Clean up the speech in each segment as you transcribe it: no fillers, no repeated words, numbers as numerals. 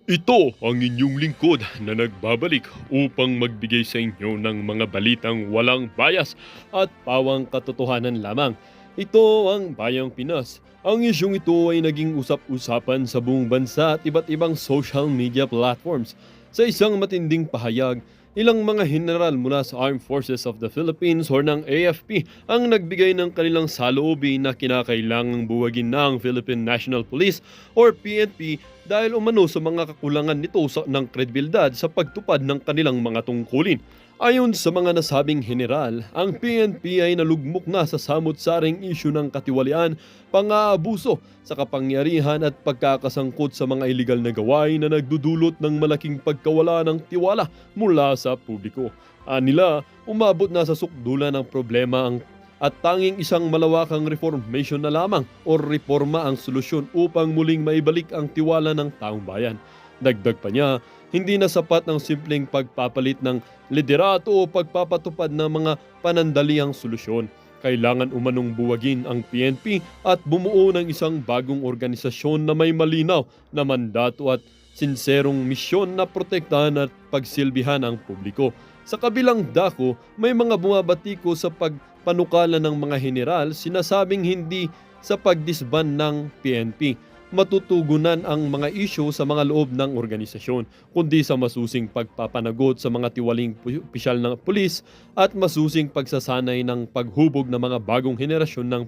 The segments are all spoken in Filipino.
Ito ang inyong lingkod na nagbabalik upang magbigay sa inyo ng mga balitang walang bias at pawang katotohanan lamang. Ito ang Bayang Pinas. Ang isyong ito ay naging usap-usapan sa buong bansa at iba't ibang social media platforms. Sa isang matinding pahayag, ilang mga general mula sa Armed Forces of the Philippines or ng AFP ang nagbigay ng kanilang saloobin na kinakailangang buwagin ng Philippine National Police or PNP dahil umano sa mga kakulangan nito ng kredibilidad sa pagtupad ng kanilang mga tungkulin. Ayon sa mga nasabing general, ang PNP ay nalugmok na sa samot-saring isyu ng katiwalian, pang-aabuso sa kapangyarihan at pagkakasangkot sa mga iligal na gawain na nagdudulot ng malaking pagkawala ng tiwala mula sa publiko. Anila, umabot na sa sukdulan ng problema at tanging isang malawakang reformation na lamang o reforma ang solusyon upang muling maibalik ang tiwala ng taong bayan. Dagdag pa niya, hindi na sapat ang simpleng pagpapalit ng liderato o pagpapatupad ng mga panandaliang solusyon. Kailangan umanong buwagin ang PNP at bumuo ng isang bagong organisasyon na may malinaw na mandato at sinserong misyon na protektahan at pagsilbihan ang publiko. Sa kabilang dako, may mga bumabatiko sa pagpanukala ng mga general sinasabing hindi sa pagdisban ng PNP matutugunan ang mga isyu sa mga loob ng organisasyon, kundi sa masusing pagpapanagot sa mga tiwaling opisyal ng pulis at masusing pagsasanay ng paghubog ng mga bagong henerasyon ng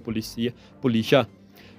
pulisya.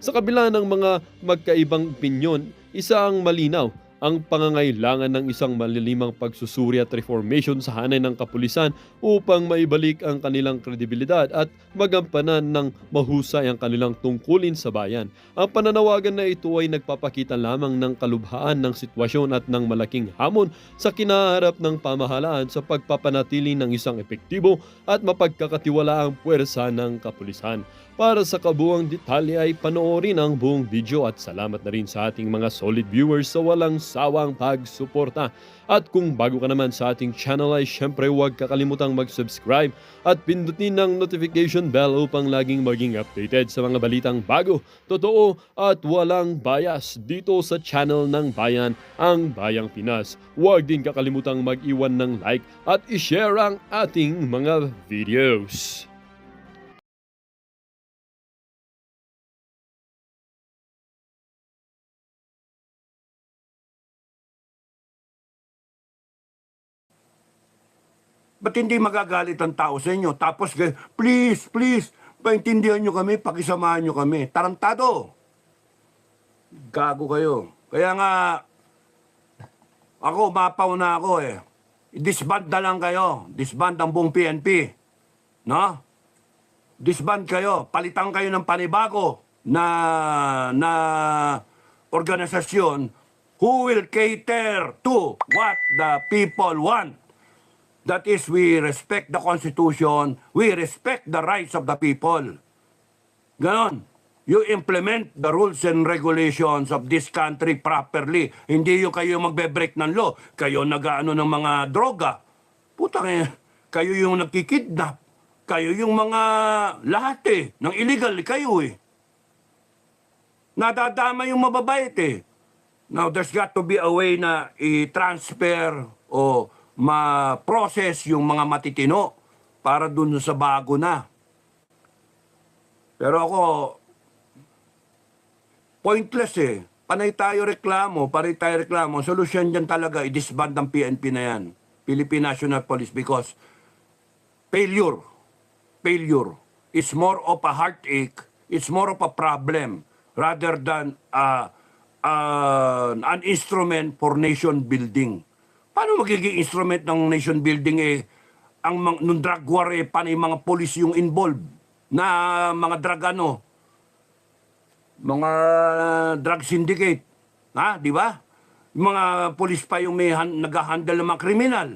Sa kabila ng mga magkaibang opinyon, isa ang malinaw, ang pangangailangan ng isang malilimang pagsusuri at reformation sa hanay ng kapulisan upang maibalik ang kanilang kredibilidad at magampanan ng mahusay ang kanilang tungkulin sa bayan. Ang pananawagan na ito ay nagpapakita lamang ng kalubhaan ng sitwasyon at ng malaking hamon sa kinaharap ng pamahalaan sa pagpapanatili ng isang epektibo at mapagkakatiwalaang puwersa ng kapulisan. Para sa kabuuang detalye ay panoorin ang buong video at salamat na rin sa ating mga solid viewers sa walang sawang pagsuporta. At kung bago ka naman sa ating channel ay syempre huwag kakalimutang mag-subscribe at pindutin ng notification bell upang laging maging updated sa mga balitang bago, totoo at walang bias dito sa channel ng bayan, ang Bayang Pinas. Huwag din kakalimutang mag-iwan ng like at i-share ang ating mga videos. Ba't hindi magagalit ang tao sa inyo? Tapos, please, please, paintindihan nyo kami, pakisamahan nyo kami. Tarantado! Gago kayo. Kaya nga, ako, mapaw na ako eh. Disband na lang kayo. Disband ang buong PNP. No? Disband kayo. Palitan kayo ng panibago na organisasyon who will cater to what the people want. That is, we respect the Constitution, we respect the rights of the people. Ganon. You implement the rules and regulations of this country properly. Hindi yung kayo magbe-break ng law. Kayo nag-ano ng mga droga. Putang kayo yung nagkikidnap. Kayo yung mga lahat ng illegal kayo Nadadama yung mababait Now, there's got to be a way na i-transfer o ma-process yung mga matitino para dun sa bago na. Pero ako, pointless Panay tayo reklamo, Solusyon dyan talaga, i-disband ang PNP na yan. Philippine National Police, because failure is more of a heartache, it's more of a problem rather than an instrument for nation building. Paano magiging instrument ng nation building nung drug war paano yung mga police yung involved na mga drug mga drug syndicate, di ba? Yung mga police pa yung may nag-handle ng mga kriminal,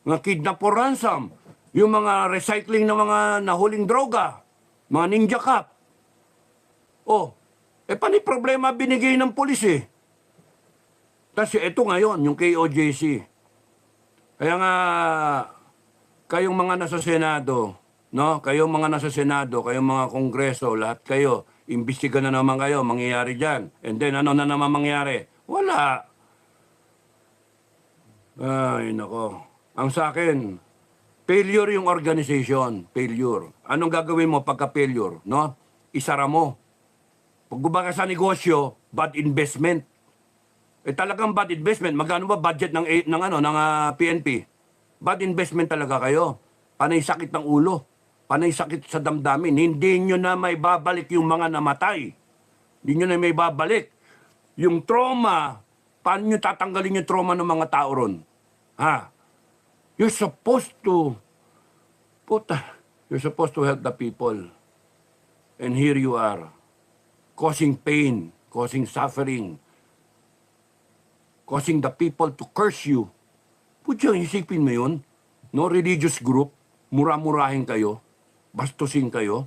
mga kidnap or ransom, yung mga recycling ng mga nahuling droga, mga ninja cop. Paano yung problema binigay ng police Kasi ito ngayon, yung KOJC. Kaya nga, kayong mga nasa Senado, kayong mga nasa Senado, kayong mga Kongreso, lahat kayo, imbestiga na naman kayo, mangyayari dyan. And then, ano na naman mangyayari? Wala. Ay, nako. Ang sa akin, failure yung organization. Failure. Anong gagawin mo pagka-failure, no? Isara mo. Pag gumaka sa negosyo, bad investment. Eh talagang bad investment. Magkano ba budget ng PNP? Bad investment talaga kayo. Panay sakit ng ulo. Panay sakit sa damdamin. Hindi nyo na may babalik yung mga namatay. Hindi nyo na may babalik. Yung trauma, paano nyo tatanggalin yung trauma ng mga tao ron? Ha? You're supposed to, you're supposed to help the people. And here you are, causing pain, causing suffering, causing the people to curse you. Putya, isipin mo yun. No religious group, mura-murahin kayo, bastusin kayo,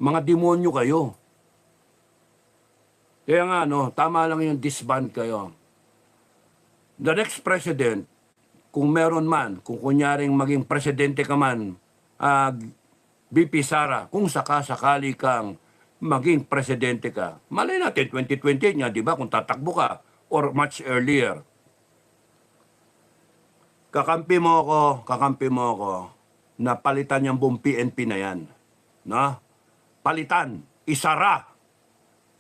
mga demonyo kayo. Kaya nga, no, tama lang yung disband kayo. The next president, kung meron man, kung kunyaring maging presidente ka man, BP Sara, kung sakasakali kang maging presidente ka, malay natin, 2028 nga, di ba, kung tatakbo ka, or much earlier. Kakampi mo ako, na palitan yung buong PNP na yan. No? Palitan, isara.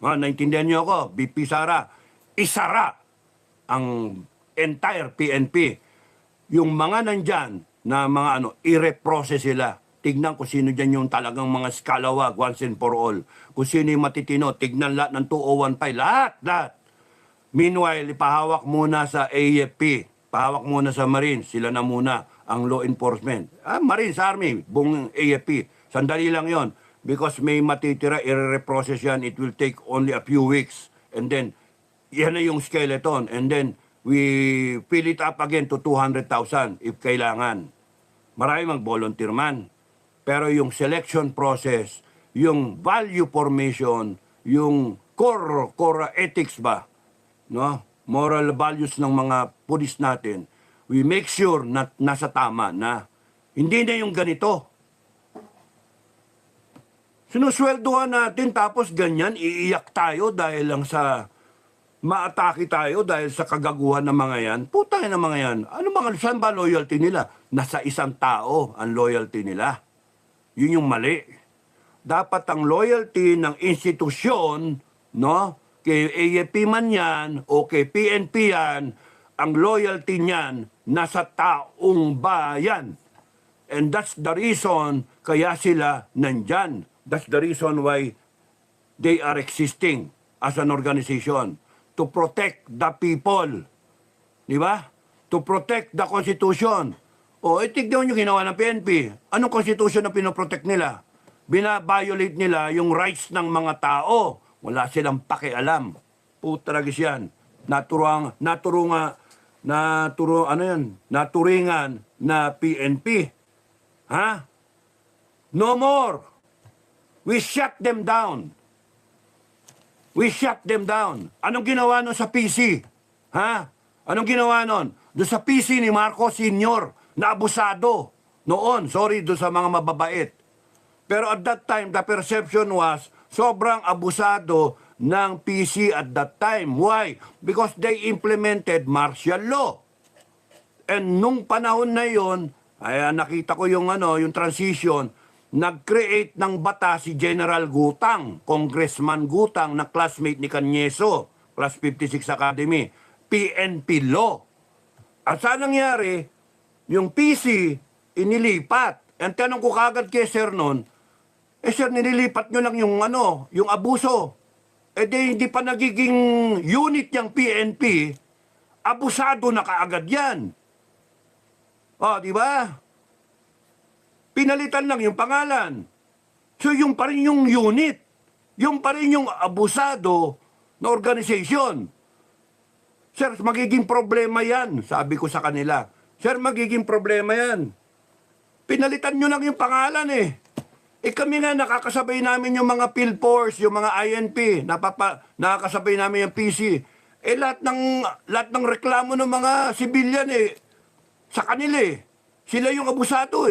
Naintindihan niyo ako, BP Sara, isara ang entire PNP. Yung mga nandyan na mga i-reprocess sila. Tignan kung sino dyan yung talagang mga skalawag once and for all. Kung sino yung matitino, tignan lahat ng 2015, lahat. Meanwhile, ipahawak muna sa AFP, pahawak muna sa Marines, sila na muna ang law enforcement. Marines, Army, buong AFP. Sandali lang yon. Because may matitira, i-reprocess yan, it will take only a few weeks. And then, yan na yung skeleton. And then, we fill it up again to 200,000 if kailangan. Marami mag-volunteer man. Pero yung selection process, yung value formation, yung core ethics ba, no? Moral values ng mga pulis natin, we make sure na nasa tama na. Hindi na yung ganito. Sinusweldohan natin tapos ganyan, iiyak tayo dahil lang sa maatake tayo dahil sa kagaguhan ng mga yan. Putang ng mga yan. Ano mga, saan ba loyalty nila? Nasa isang tao ang loyalty nila. Yun yung mali. Dapat ang loyalty ng institusyon, no? Kay AFP man yan o kay PNP yan, ang loyalty niyan nasa taong bayan. And that's the reason kaya sila nandyan. That's the reason why they are existing as an organization. To protect the people. Di ba? To protect the Constitution. O, tignan nyo ginawa ng PNP. Anong Constitution na pinoprotect nila? Bina-violate nila yung rights ng mga tao. Wala silang pakialam. Putragis yan. Naturingan na PNP. Ha? No more. We shut them down. We shut them down. Anong ginawa nun sa PC? Ha? Anong ginawa nun? Doon sa PC ni Marcos Sr. na abusado. Noon, sorry, doon sa mga mababait. Pero at that time, the perception was sobrang abusado ng PC at that time. Why? Because they implemented martial law. And nung panahon na yon, ay nakita ko yung transition, nag-create ng bata si General Gutang, Congressman Gutang na classmate ni Canyeso, Class 56 Academy, PNP Law. At saan nangyari? Yung PC, inilipat. Ang tanong ko kagad kay Sir noon, Sir, nililipat nyo lang yung abuso. Di hindi pa nagiging unit yung PNP, abusado na kaagad yan. Di ba? Pinalitan lang yung pangalan. So yung pa rin yung unit. Yung pa rin yung abusado na organization. Sir, magiging problema yan. Sabi ko sa kanila, Sir, magiging problema yan. Pinalitan nyo lang yung pangalan eh. Kami nga nakakasabay namin yung mga PhilForce, yung mga INP, nakakasabay namin yung PC. Lahat ng reklamo ng mga civilian sa kanila Sila yung abusado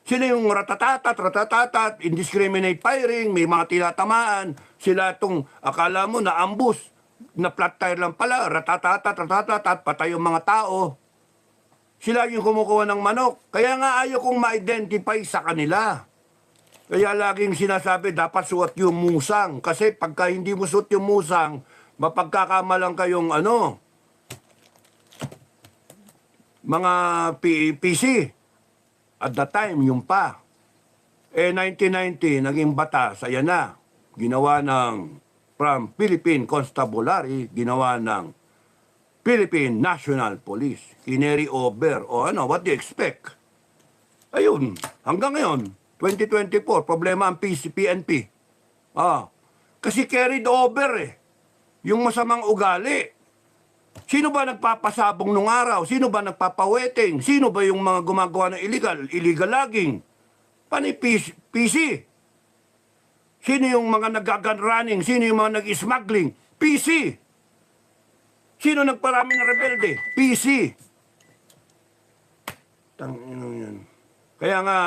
Sila yung ratatatat, indiscriminate firing, may mga tinatamaan. Sila itong, akala mo na ambush, na flat tire lang pala, ratatatat, patay yung mga tao. Sila yung kumukuha ng manok. Kaya nga ayaw kong ma-identify sa kanila. Kaya laging sinasabi, dapat suot yung musang. Kasi pagka hindi mo suot yung musang, mapagkakamalang kayong mga PC. At that time, yung pa. 1990, naging batas, ayan na. Ginawa from Philippine Constabulary, ginawa ng Philippine National Police. Kineri over. What do you expect? Ayun, hanggang ngayon, 2024, problema ang PNP. Kasi carried over yung masamang ugali. Sino ba nagpapasabong nung araw? Sino ba nagpapaweting? Sino ba yung mga gumagawa ng illegal logging? Pani PC. Sino yung mga nag-gun running? Sino yung mga nag-smuggling? PC. Sino nagparami ng rebelde? PC. Tangino yan. Kaya nga,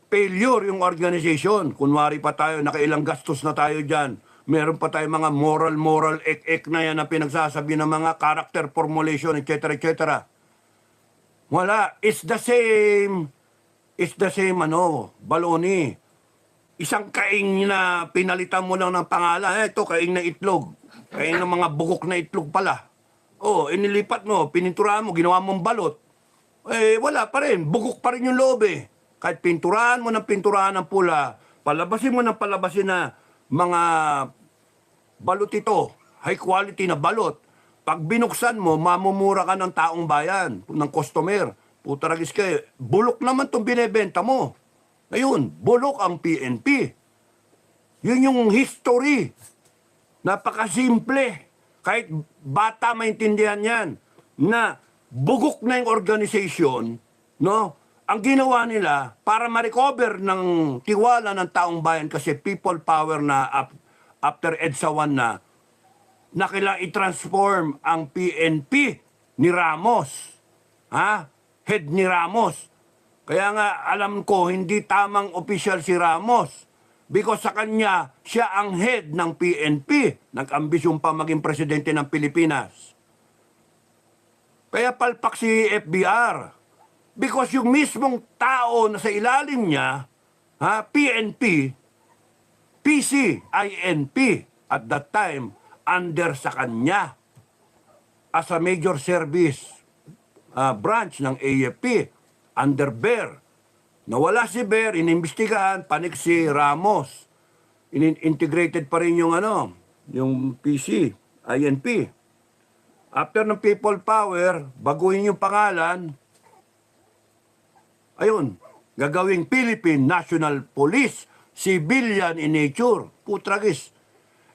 failure yung organization. Kunwari pa tayo, nakailang gastos na tayo dyan. Meron pa tayo mga moral, ek na yan na pinagsasabi ng mga character formulation, etc., etc. Wala. It's the same, baloni. Isang kaing na pinalitan mo lang ng pangalan. Ito, kaing na itlog. Kaing ng mga bugok na itlog pala. Inilipat mo, pininturahan mo, ginawa mong balot. Wala pa rin. Bugok pa rin yung loob Kahit pinturahan mo ng pula, palabasin mo ng palabasin na mga balot ito, high quality na balot. Pag binuksan mo, mamumura ka ng taong bayan, ng customer. Putaragis kayo, bulok naman itong binebenta mo. Ayun, bulok ang PNP. Yun yung history. Napakasimple. Kahit bata maintindihan yan, na bugok na yung organization, no? Ang ginawa nila para ma-recover ng tiwala ng taong bayan kasi people power na after EDSA 1 na kailangan i-transform ang PNP ni Ramos. Head ni Ramos. Kaya nga alam ko hindi tamang official si Ramos because sa kanya siya ang head ng PNP. Nag-ambisyon pa maging presidente ng Pilipinas. Kaya palpak si FBR. Because yung mismong tao na sa ilalim niya, PNP, PC, INP, at that time, under sa kanya as a major service branch ng AFP, under Bear. Nawala si Bear, inimbestigahan, panik si Ramos. Integrated pa rin yung yung PC, INP. After ng people power, baguhin yung pangalan, ayun, gagawing Philippine National Police, civilian in nature. Putragis.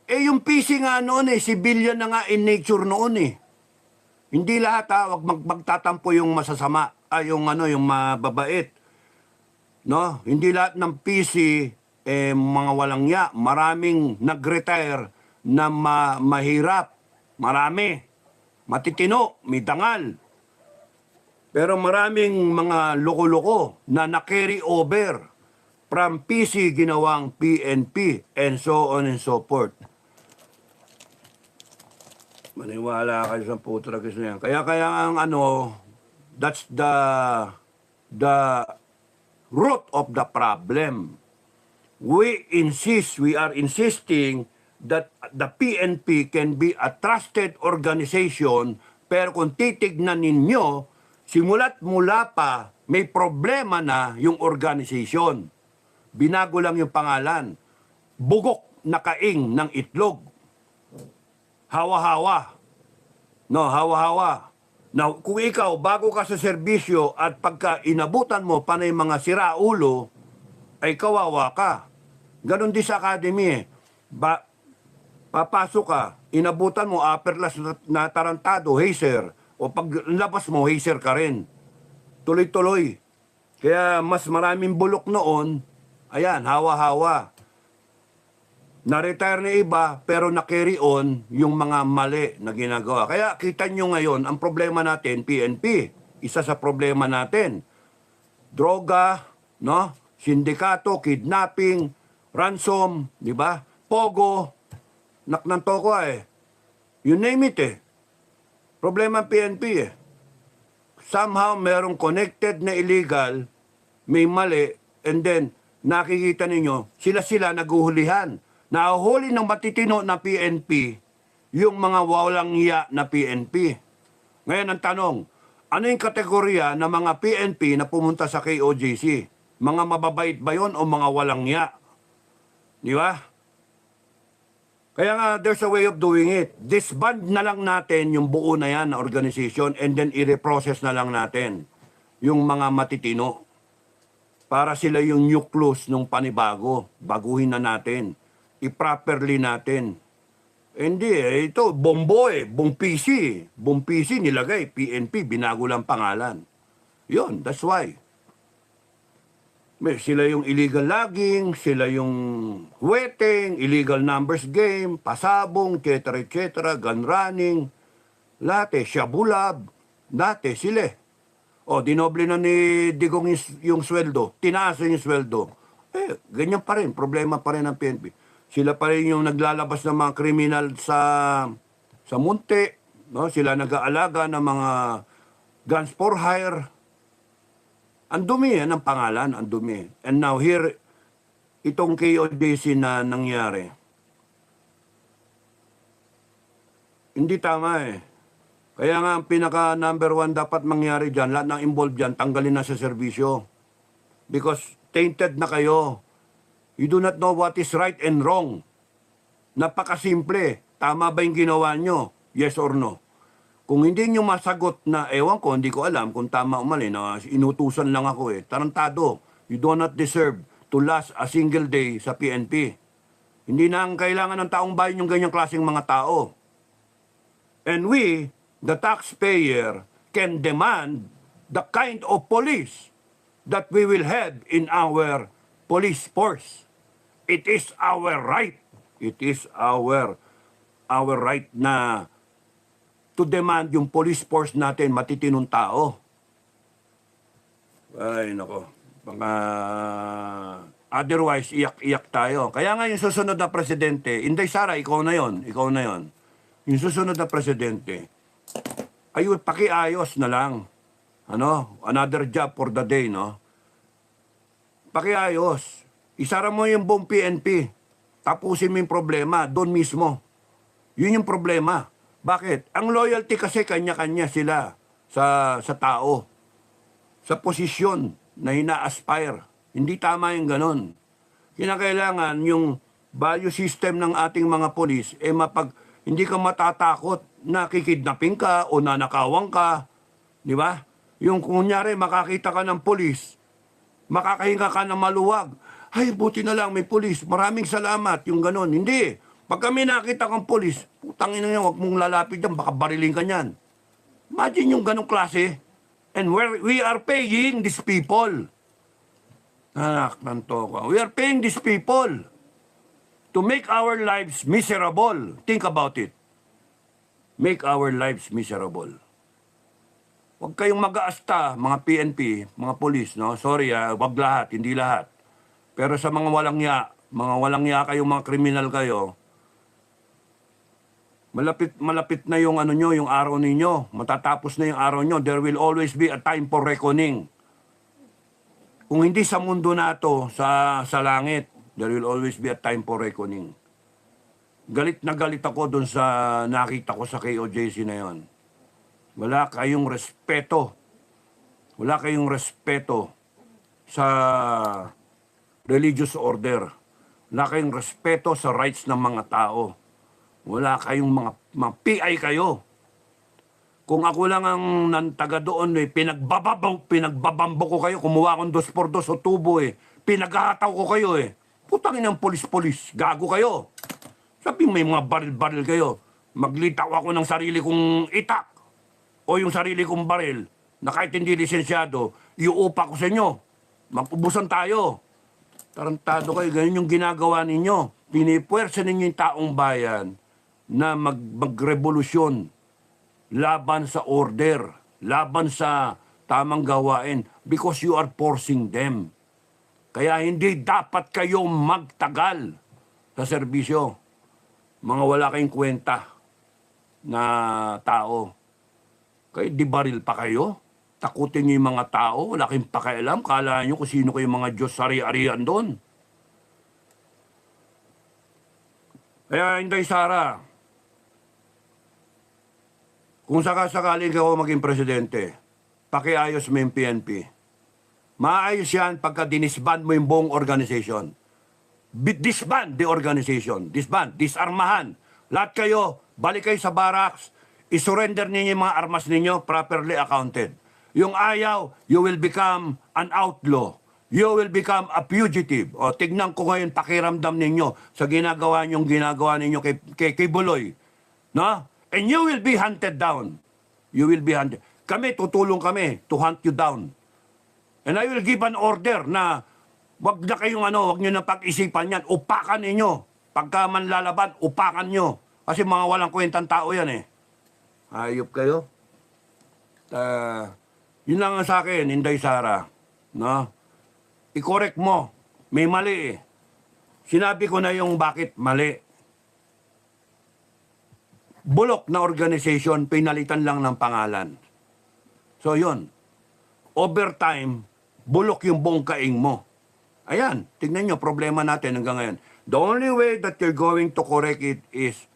Yung PC nga noon civilian na nga in nature noon Hindi lahat wag magtatampo yung masasama, yung mababait. No? Hindi lahat ng PC mga walang ya. Maraming nag-retire na mahirap. Marami. Matitino, may dangal. Pero maraming mga loko-loko na na-carry over from PC ginawang PNP and so on and so forth. Maniwala kayo sa putragis na yan. Kaya ang that's the root of the problem. We are insisting that the PNP can be a trusted organization, pero kung titignan ninyo, simula't mula pa, may problema na yung organization. Binago lang yung pangalan. Bugok na kaing ng itlog. Hawa-hawa. No, hawa-hawa. Now, kung ikaw, bago ka sa serbisyo at pagka inabutan mo panay mga siraulo, ay kawawa ka. Ganon din sa academy papasok ka, inabutan mo, upperclass na tarantado, hazer, o pag labas mo, hazer ka rin. Tuloy-tuloy. Kaya mas maraming bulok noon, ayan, hawa-hawa. Na-retire na iba, pero na-carry on yung mga mali na ginagawa. Kaya kita nyo ngayon, ang problema natin, PNP, isa sa problema natin, droga, no? Sindikato, kidnapping, ransom, di ba? Pogo, naknanto ko You name it Problema ng PNP somehow merong connected na illegal, may mali, and then nakikita ninyo, sila naguhulihan. Nahuhuli ng matitino na PNP, yung mga walang hiya na PNP. Ngayon ang tanong, ano yung kategorya ng mga PNP na pumunta sa KOJC? Mga mababait ba yun o mga walang hiya? Di ba? Kaya nga, there's a way of doing it. Disband na lang natin yung buo na yan na organization and then i-reprocess na lang natin yung mga matitino para sila yung nucleus ng panibago. Baguhin na natin. I-properly natin. Hindi ito, bombo Bong PC. Bong PC nilagay, PNP, binago lang pangalan. Yun, that's why. Sila yung illegal logging, sila yung wetting, illegal numbers game, pasabong, etc., gun running, lahat shabulab, dati sila. O, dinoble na ni Digong yung sweldo, tinaas yung sweldo. Ganyan pa rin, problema pa rin ng PNP. Sila pa rin yung naglalabas ng mga kriminal sa munti, no? Sila nag-aalaga ng mga guns for hire. Ang dumi ng pangalan, ang dumi. And now here, itong KOJC na nangyari, hindi tama Kaya nga ang pinaka number one dapat mangyari dyan, lahat ng involved dyan, tanggalin na sa serbisyo. Because tainted na kayo. You do not know what is right and wrong. Napakasimple. Tama ba yung ginawa nyo? Yes or no? Kung hindi nyo masagot na, ewan ko, hindi ko alam kung tama o mali, na inutusan lang ako tarantado. You do not deserve to last a single day sa PNP. Hindi na ang kailangan ng taong bayan yung ganyang klaseng mga tao. And we, the taxpayer, can demand the kind of police that we will have in our police force. It is our right. It is our right na to demand yung police force natin matitinong tao. Ay, nako. Mga otherwise, iyak-iyak tayo. Kaya nga yung susunod na presidente, Inday Sara, ikaw na yon. Yung susunod na presidente, ayun, pakiayos na lang. Another job for the day, no? Pakiayos. Isara mo yung buong PNP. Tapusin mo yung problema, doon mismo. Yun yung problema. Bakit? Ang loyalty kasi kanya-kanya sila sa tao. Sa posisyon na ina-aspire. Hindi tama yung ganon. Kinakailangan yung value system ng ating mga polis, hindi ka matatakot na kikidnapin ka o nanakawang ka. Di ba? Yung kunyari makakita ka ng polis, makakahinga ka ng maluwag. Ay, buti na lang may polis. Maraming salamat. Yung ganon. Hindi. Pag kami nakita kang polis, putangin na yan, huwag mong lalapit dyan, baka bariling ka niyan. Imagine yung ganong klase. And we are paying these people. Anak ng toko. We are paying these people to make our lives miserable. Think about it. Make our lives miserable. Huwag kayong mag-aasta, mga PNP, mga polis, no? Sorry, wag lahat, hindi lahat. Pero sa mga walang ya kayong mga kriminal kayo, malapit na yung yung araw ninyo. Matatapos na yung araw nyo. There will always be a time for reckoning. Kung hindi sa mundo na to, sa langit, there will always be a time for reckoning. Galit na galit ako dun sa nakita ko sa KOJC na yon. Wala kayong respeto. Wala kayong respeto sa religious order. Wala kayong respeto sa rights ng mga tao. Wala kayong mga PI kayo. Kung ako lang ang taga doon, pinagbabambo ko kayo, kumuha akong 2x2 o tubo pinaghahataw ko kayo Putangin ng polis-polis, gago kayo. Sabi may mga baril-baril kayo. Maglitaw ako ng sarili kong itak o yung sarili kong baril na kahit hindi lisensyado, iuupa ko sa inyo. Mapubusan tayo. Tarantado kayo, ganyan yung ginagawa ninyo. Pinipuwersa ninyo yung taong bayan na magrevolusyon laban sa order, laban sa tamang gawain because you are forcing them. Kaya hindi dapat kayong magtagal sa serbisyo. Mga wala kayong kwenta na tao. Kaya di baril pa kayo? Tatakutin niyo yung mga tao, wala kayong pakialam, kala niyo kung sino kayong mga Diyos ari-arian doon. Kaya Inday Sara, kung sakasakali ikaw maging presidente, pakiayos mo yung PNP. Maayos yan pagka dinisband mo yung buong organization. Disband the organization. Disband, disarmahan. Lahat kayo, balik kayo sa barracks, isurrender ninyo yung mga armas ninyo, properly accounted. Yung ayaw, you will become an outlaw. You will become a fugitive. O, tignan ko ngayon pakiramdam ninyo sa ginagawa ninyo kay Buloy. No? And you will be hunted down. You will be hunted. Kami, tutulong kami to hunt you down. And I will give an order na wag na kayong wag nyo na pag-isipan yan. Upakan ninyo. Pagka man lalaban, upakan nyo. Kasi mga walang kwentang tao yan eh. Hayop kayo. Yun lang sa akin, Inday Sara. No? I-correct mo. May mali eh. Sinabi ko na yung bakit mali. Bulok na organization, pinalitan lang ng pangalan. So yun. Over time, bulok yung buong kaing mo. Ayan, tignan nyo, problema natin hanggang ngayon. The only way that you're going to correct it is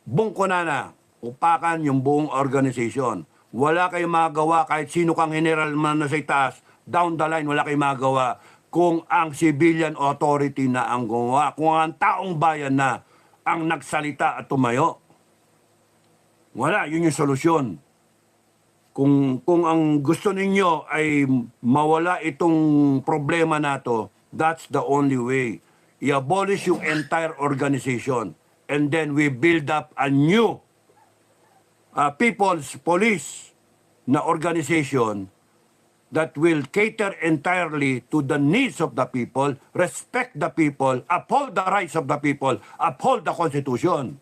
bungko na, upakan yung buong organization. Wala kayong magawa kahit sino kang general man na sa itaas, down the line, wala kayong magawa kung ang civilian authority na ang gumawa, kung ang taong bayan na ang nagsalita at tumayo. Wala, yun yung solusyon. Kung ang gusto ninyo ay mawala itong problema na to, that's the only way. I-abolish yung entire organization. And then we build up a new people's police na organization that will cater entirely to the needs of the people, respect the people, uphold the rights of the people, uphold the Constitution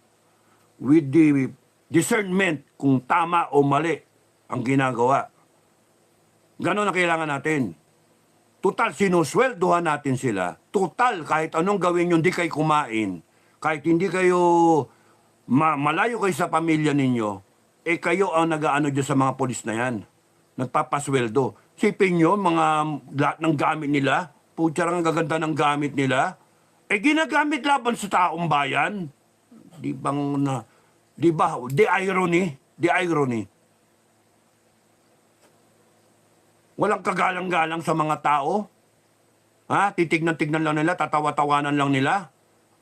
with the discernment kung tama o mali ang ginagawa. Ganon ang kailangan natin. Total, sinusweldohan natin sila. Total, kahit anong gawin nyo, hindi kayo kumain. Kahit hindi kayo malayo kayo sa pamilya ninyo, kayo ang nag-aano dyan sa mga polis na yan. Nagpapasweldo. Sipin nyo, lahat ng gamit nila, putsarang gaganda ng gamit nila, ginagamit laban sa taong bayan. Di ba, the irony. Walang kagalang-galang sa mga tao. Titignan-tignan lang nila, tatawa-tawanan lang nila.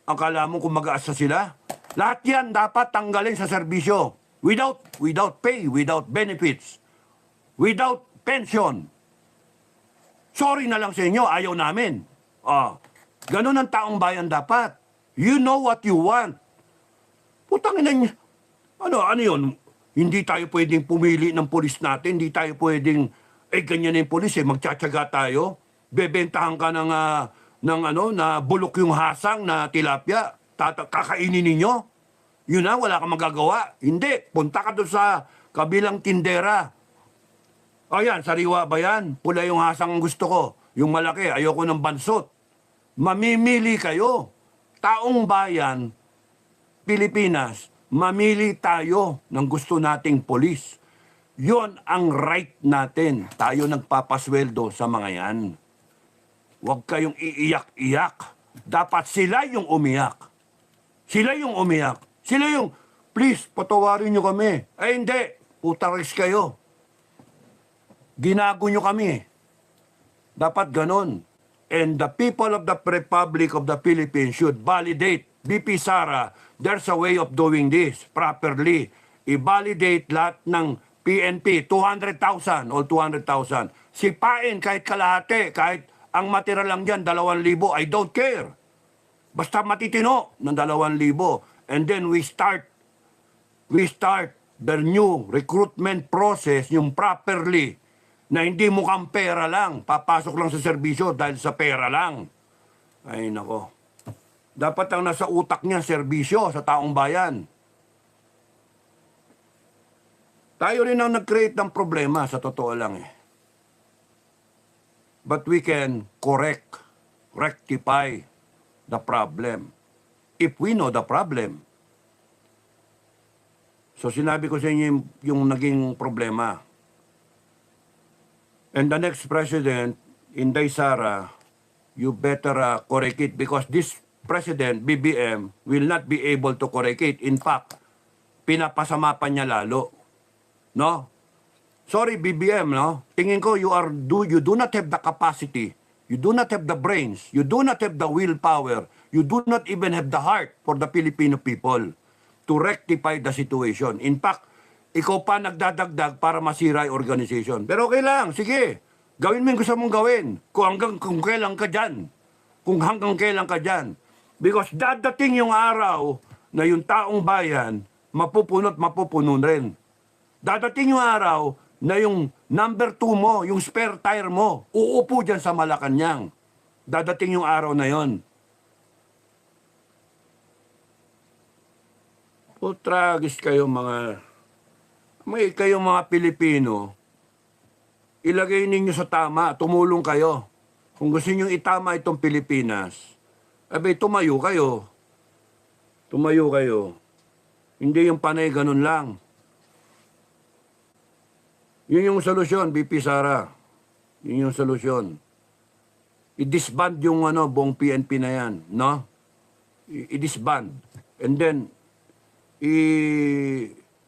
Akala mo kung mag-aasa sila. Lahat yan dapat tanggalin sa serbisyo. Without pay, without benefits, without pension. Sorry na lang sa inyo, ayaw namin. Ganun ang taong bayan dapat. You know what you want. Putangin na niyo. Ano yun? Hindi tayo pwedeng pumili ng pulis natin. Hindi tayo pwedeng, ganyan na yung pulis magtsatsaga tayo. Bebentahan ka na bulok yung hasang na tilapia. Kakainin ninyo. Yun na, wala kang magagawa. Hindi, punta ka doon sa kabilang tindera. Ayan, sariwa ba yan? Pula yung hasang gusto ko. Yung malaki, ayoko ng bansot. Mamimili kayo. Taong bayan, Pilipinas, mamili tayo ng gusto nating polis. Yon ang right natin. Tayo nagpapasweldo sa mga yan. Huwag kayong iiyak-iyak. Dapat sila yung umiyak. Sila yung, please, patawarin nyo kami. Hindi, putaris kayo. Ginago nyo kami. Dapat ganon. And the people of the Republic of the Philippines should validate. BP Sara, there's a way of doing this properly. I-validate lahat ng PNP, 200,000 or 200,000. Sipain kahit kalahati, kahit ang matira lang dyan, 2,000, I don't care. Basta matitino ng 2,000. And then we start the new recruitment process, yung properly, na hindi mukhang pera lang, papasok lang sa serbisyo dahil sa pera lang. Ay nako. Dapat ang nasa utak niya, serbisyo sa taong bayan. Tayo rin ang nag-create ng problema, sa totoo lang eh. But we can rectify the problem. If we know the problem. So sinabi ko sa inyo yung naging problema. And the next president, Inday Sara, you better correct it because this president, BBM, will not be able to correct it. In fact, pinapasama pa niya lalo. No? Sorry, BBM, no? Tingin ko you do not have the capacity, you do not have the brains, you do not have the willpower, you do not even have the heart for the Filipino people to rectify the situation. In fact, ikaw pa nagdadagdag para masira yung organization. Pero okay lang, sige. Gawin mo yung gusto mong gawin. Kung kailan ka dyan. Kung hanggang kailan ka dyan. Because dadating yung araw na yung taong bayan, mapupunot mapupuno rin. Dadating yung araw na yung number 2 mo, yung spare tire mo, uupo dyan sa Malacanang. Dadating yung araw na yon. Tragis kayo kayong mga Pilipino, ilagay ninyo sa tama, tumulong kayo. Kung gusto niyo itama itong Pilipinas, tumayo kayo. Tumayo kayo. Hindi yung panay ganun lang. Yun yung solusyon, BP Sara. Yun yung solusyon. I-disband yung buong PNP na yan, no? I-disband. And then,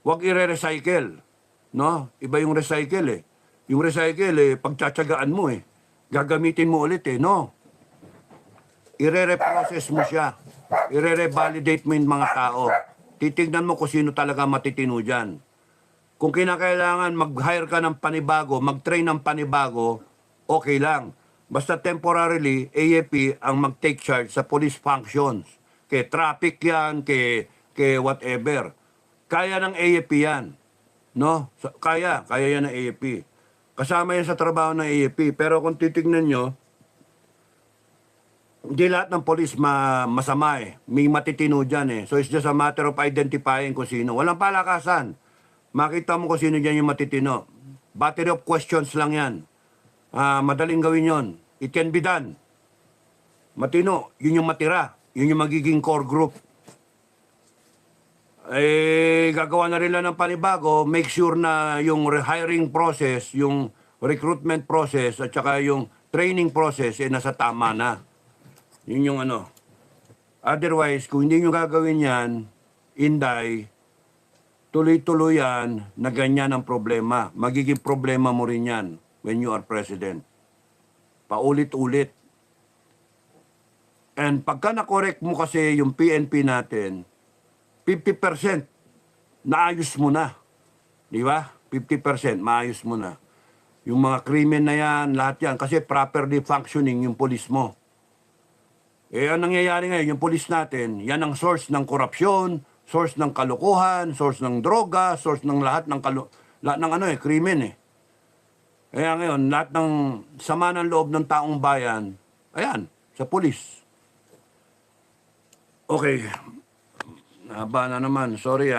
wag i-recycle, no? Iba yung recycle eh. Yung recycle pagtsatsagaan mo gagamitin mo ulit no? I-reprocess mo siya. I-revalidate mo yung mga tao. Titignan mo kung sino talaga matitino dyan. Kung kinakailangan mag-hire ka ng panibago, mag-train ng panibago, okay lang. Basta temporarily, AFP ang mag-take charge sa police functions. Kay traffic yan, kay whatever. Kaya ng AFP yan. No? Kaya yan ng AFP. Kasama yan sa trabaho ng AFP. Pero kung titignan nyo, hindi lahat ng polis masama May matitino dyan So it's just a matter of identifying kung sino. Walang palakasan. Makita mo kung sino dyan yung matitino. Battery of questions lang yan. Madaling gawin yon. It can be done. Matino, yun yung matira. Yun yung magiging core group. Gagawa na rin lang ng panibago, make sure na yung hiring process, yung recruitment process, at saka yung training process, nasa tama na. Yun yung Otherwise, kung hindi nyo gagawin yan, Inday, tuloy-tuloy yan na ganyan ang problema. Magiging problema mo rin yan when you are president. Paulit-ulit. And pagka na-correct mo kasi yung PNP natin, 50% naayos mo na. Di ba? 50% maayos mo na. Yung mga krimen na yan, lahat yan. Kasi properly functioning yung police mo. Ang nangyayari ngayon, yung police natin, yan ang source ng korupsyon, source ng kalokohan, source ng droga, source ng lahat ng krimen Kaya ngayon, lahat ng sama ng loob ng taong bayan, ayan, sa police. Okay. Haba na naman. Sorry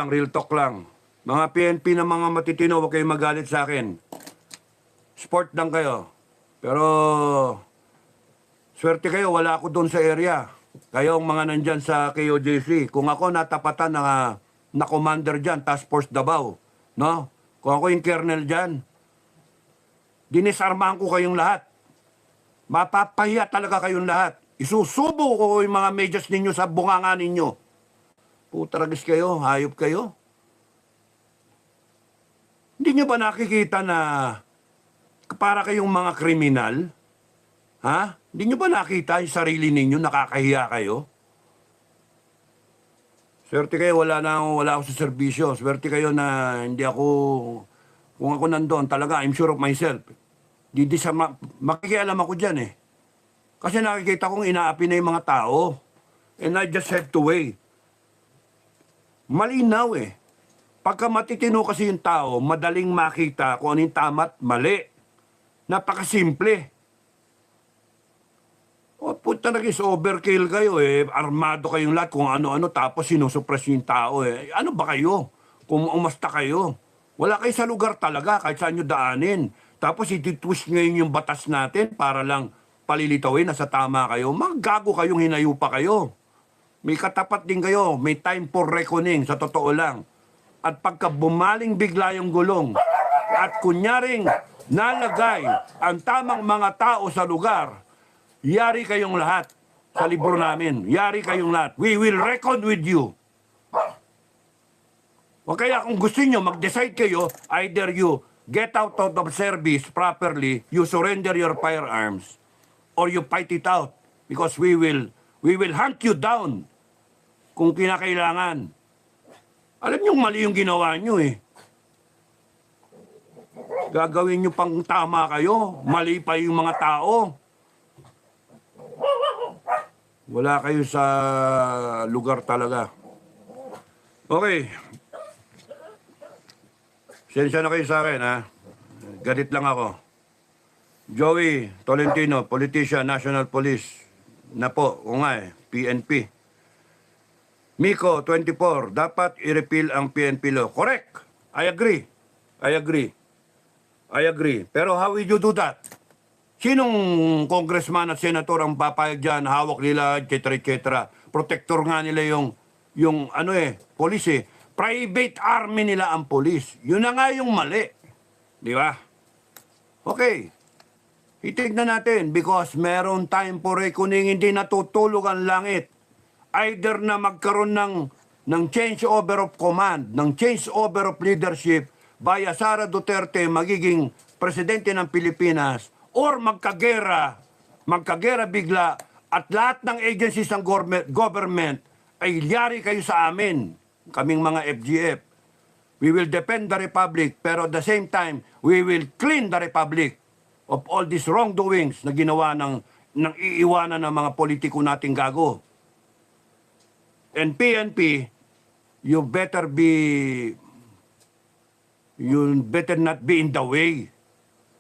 real talk lang. Mga PNP na mga matitino, huwag kayong magalit sa akin. Sport lang kayo. Pero, swerte kayo, wala ako doon sa area. Kayong mga nandyan sa KOJC. Kung ako natapatan na commander dyan, Task Force Davao, no? Kung ako yung colonel dyan, dinisarmahan ko kayong lahat. Mapapahiya talaga kayong lahat. Isusubo ko yung mga medyas ninyo sa bunganga ninyo. Putragis kayo, hayop kayo. Hindi nyo ba nakikita na para kayong mga kriminal? Ha? Hindi nyo ba nakita yung sarili ninyo, nakakahiya kayo? Swerte kayo, wala ako sa serbisyo. Swerte kayo na hindi ako, kung ako nandoon, talaga, I'm sure of myself. Makikialam ako dyan Kasi nakikita kong inaapi na yung mga tao. And I just have to wait. Malinaw Pagka matitino kasi yung tao, madaling makita kung ano yung tama at mali. Napakasimple. Puta naging overkill kayo Armado kayong lahat kung ano-ano tapos sinusuppress yung tao Ano ba kayo? Kung umasta kayo. Wala kayo sa lugar talaga kahit saan nyo daanin. Tapos ititwist ngayon yung batas natin para lang palilitawin na sa tama kayo. Maggago kayong hinayo pa kayo. May katapat din kayo. May time for reckoning, sa totoo lang. at pagka bumaling bigla yung gulong at kunyaring nalagay ang tamang mga tao sa lugar, yari kayong lahat sa libro namin. Yari kayong lahat. We will reckon with you. O kaya kung gusto nyo, mag-decide kayo, either you get out of service properly, you surrender your firearms, or you fight it out. Because we will hunt you down kung kinakailangan. Alam nyo, mali yung ginawa nyo eh. Gagawin nyo pang tama kayo, mali pa yung mga tao. Wala kayo sa lugar talaga. Okay. Sensya na kayo sa akin, ha? Galit lang ako. Joey Tolentino, politician, National Police. Na po, o nga eh, PNP. Miko, 24, dapat i-repeal ang PNP law. Correct. I agree. Pero how will you do that? Sinong congressman at senator ang papayag dyan, hawak nila, etc. Protector nga nila yung police eh. Private army nila ang police. Yun na nga yung mali. Di ba? Okay. Itignan natin because meron time for reckoning, hindi natutulog ang langit. Either na magkaroon ng change over of command, ng change over of leadership, via Sara Duterte magiging presidente ng Pilipinas, or magkagera bigla, at lahat ng agencies ng government ay yari kayo sa amin, kaming mga FGF. We will defend the Republic, pero at the same time, we will clean the Republic of all these wrongdoings na ginawa ng iiwanan ng mga politiko nating gago. And PNP, you better not be in the way.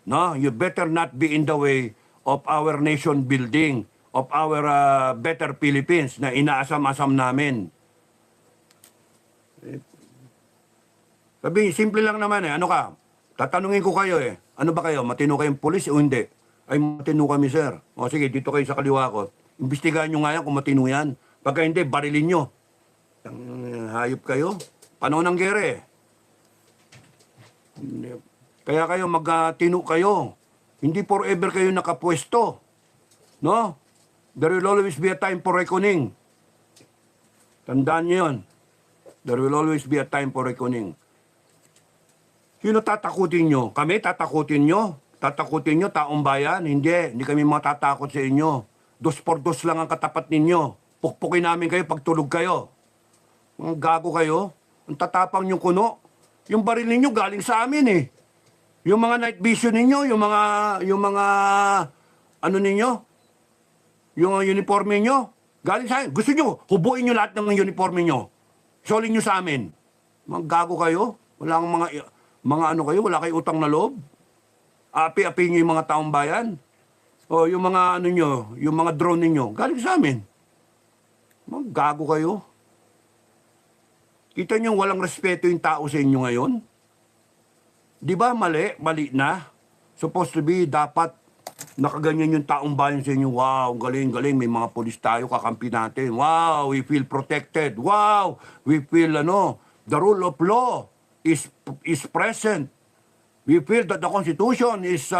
No, you better not be in the way of our nation building, of our better Philippines na inaasam-asam namin. Sabi, simple lang naman eh. Ano ka? Tatanungin ko kayo eh. Ano ba kayo? Matino kayong pulis o hindi? Ay, matino kami, sir. O sige, dito kayo sa kaliwa ko. Imbestigahan nyo nga yan kung matino yan. Pagka hindi, barilin nyo. Hayop kayo. Panahon ng gere eh. Kaya kayo magtino kayo. Hindi forever kayo nakapwesto. No? There will always be a time for reckoning. Tandaan nyo yun. There will always be a time for reckoning. Sino tatakutin nyo? Kami tatakutin nyo? Tatakutin nyo, taong bayan? Hindi kami matatakot sa inyo. 2 por 2 lang ang katapat ninyo. Pukpukin namin kayo pag tulog kayo. Mga gago kayo. Ang tatapang nyo kuno. Yung baril ninyo galing sa amin eh. Yung mga night vision ninyo, yung mga ano ninyo, yung uniforme nyo, galing sa amin. Gusto nyo, hubuin nyo lahat ng uniforme nyo. Solin nyo sa amin. Mga gago kayo. Wala kang mga ano kayo, wala kayo utang na loob. Api-api nyo yung mga taong bayan. O yung mga ano nyo, yung mga drone ninyo, galing sa amin. Mga gago kayo. Kita nyo walang respeto yung tao sa inyo ngayon? Di ba mali? Mali na. Supposed to be, dapat nakaganyan yung taong bayan sa inyo. Wow, galing. May mga polis tayo, kakampi natin. Wow, we feel protected. Wow, we feel the rule of law is present. We feel that the Constitution is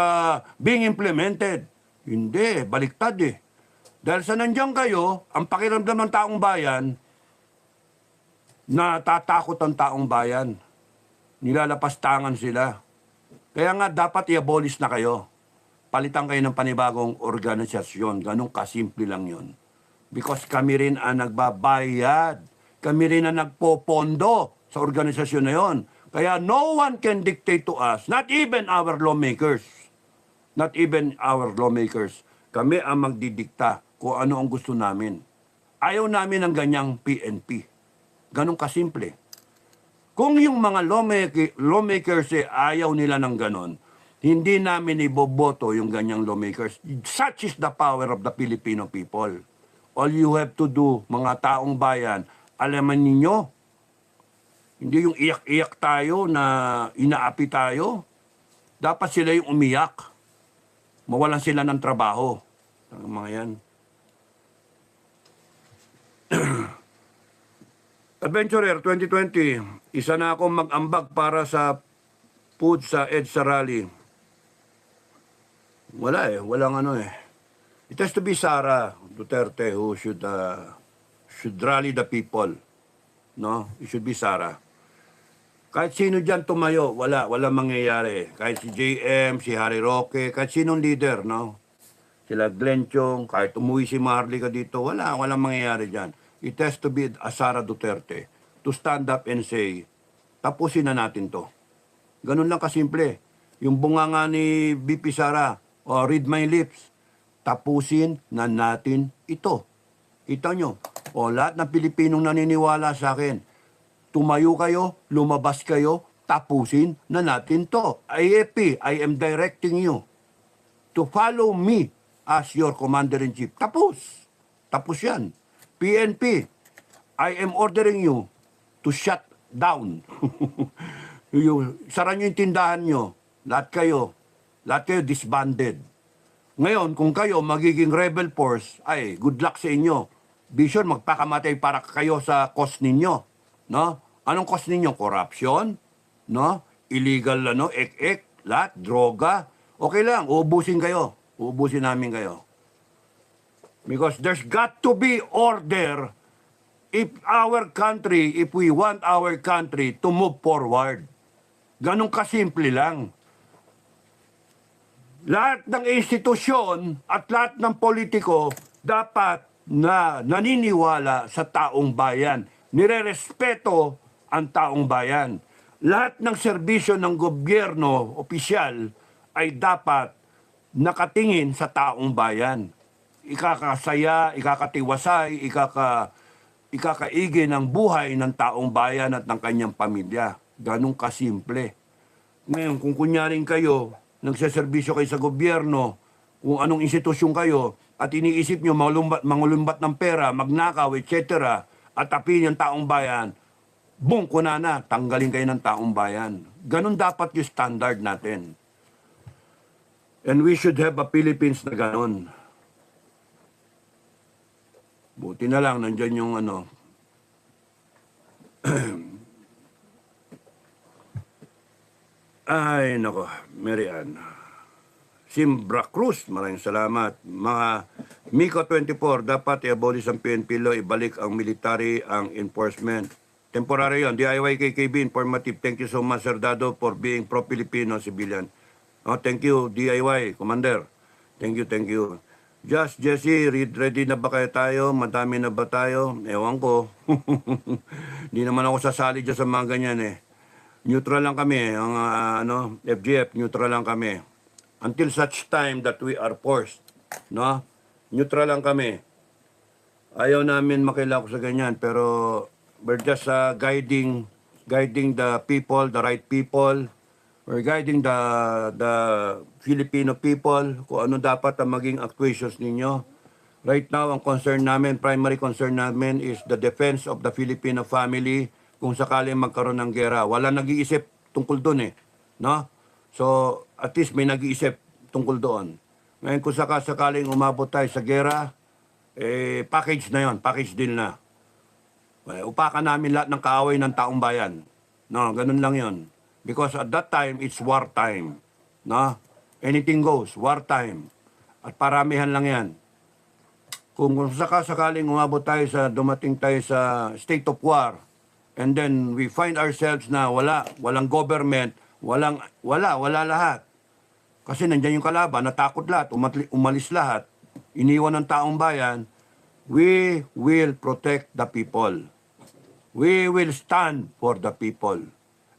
being implemented. Hindi, baliktad eh. Dahil sa nandiyan kayo, ang pakiramdam ng taong bayan, natatakot ang taong bayan. Nilalapastangan sila. Kaya nga dapat i-abolish na kayo. Palitan kayo ng panibagong organisasyon. Ganun kasimple lang yun. Because kami rin ang nagbabayad. Kami rin ang nagpopondo sa organisasyon na yun. Kaya no one can dictate to us, not even our lawmakers. Not even our lawmakers. Kami ang magdidikta kung ano ang gusto namin. Ayaw namin ng ganyang PNP. Ganun kasimple. Kung yung mga lawmakers ayaw nila ng ganon, hindi namin iboboto yung ganyang lawmakers. Such is the power of the Filipino people. All you have to do, mga taong bayan, alaman ninyo, hindi yung iyak-iyak tayo na inaapi tayo. Dapat sila yung umiyak. Mawalan sila ng trabaho. Ang mga yan. Adventurer 2020, isa na akong mag-ambag para sa food sa EDSA rally. Walang ano eh. It has to be Sara Duterte who should rally the people. No? It should be Sara. Kahit sino dyan tumayo, wala mangyayari. Kahit si JM, si Harry Roque, kahit sinong leader, no? Sila Glenn Chong, kahit umuwi si Marley ka dito, walang mangyayari dyan. It has to be a Sara Duterte to stand up and say, tapusin na natin to. Ganun lang kasimple. Yung bunganga ni BP Sara, read my lips, tapusin na natin ito. Kita nyo, lahat ng Pilipinong naniniwala sa akin, tumayo kayo, lumabas kayo, tapusin na natin to. IAP, I am directing you to follow me as your commander-in-chief. Tapos yan. PNP, I am ordering you to shut down. Sara nyo yung tindahan nyo. Lahat kayo disbanded. Ngayon, kung kayo magiging rebel force, ay, good luck sa inyo. Be sure, magpakamatay para kayo sa cause ninyo. No? Anong cause ninyo? Corruption? No? Illegal, lahat, droga. Okay lang, uubusin kayo. Uubusin namin kayo. Because there's got to be order if we want our country to move forward. Ganun kasimple lang. Lahat ng institusyon at lahat ng politiko dapat na naniniwala sa taong bayan. Nirerespeto ang taong bayan. Lahat ng serbisyo ng gobyerno, opisyal, ay dapat nakatingin sa taong bayan. Ikakasaya, ikakatiwasay, ikakaigi ng buhay ng taong bayan at ng kanyang pamilya. Ganun kasimple. Ngayon, kung kunyaring kayo, nagseserbisyo kayo sa gobyerno, kung anong institusyon kayo, at iniisip nyo mangulumbat ng pera, magnakaw, etc., at tapin yung taong bayan, boom, kunana, tanggalin kayo ng taong bayan. Ganun dapat yung standard natin. And we should have a Philippines na ganun. Buti na lang, nandyan yung ay, nako, Mary Ann. Simbra Cruz, maraming salamat. Mga Miko 24, dapat i-abolish ang PNP law, ibalik ang military, ang enforcement. Temporary yon. DIY KKB, informative. Thank you so much, Sir Dado, for being pro-Filipino civilian. Thank you, DIY, Commander. Thank you. Just, Jesse, ready na ba kayo tayo? Madami na ba tayo? Ewan ko. Hindi naman ako sasali dyan sa mga ganyan eh. Neutral lang kami. Ang FGF, neutral lang kami. Until such time that we are forced. No? Neutral lang kami. Ayaw namin makilako sa ganyan. Pero we're just guiding the people, the right people. We're guiding the Filipino people kung ano dapat ang maging actuations ninyo. Right now, ang concern namin, primary concern namin is the defense of the Filipino family kung sakaling magkaroon ng gera. Wala nag-iisip tungkol doon eh. No? So, at least may nag-iisip tungkol doon. Ngayon, kung sakaling umabot tayo sa gera, package na yon, package deal na. Upakan namin lahat ng kaaway ng taong bayan. No, ganun lang yon. Because at that time, it's war time. No? Anything goes, war time. At paramihan lang yan. Kung sakaling umabot tayo dumating tayo sa state of war, and then we find ourselves na walang government, wala lahat. Kasi nandiyan yung kalaban, natakot lahat, umalis lahat, iniwan ng taong bayan, we will protect the people. We will stand for the people.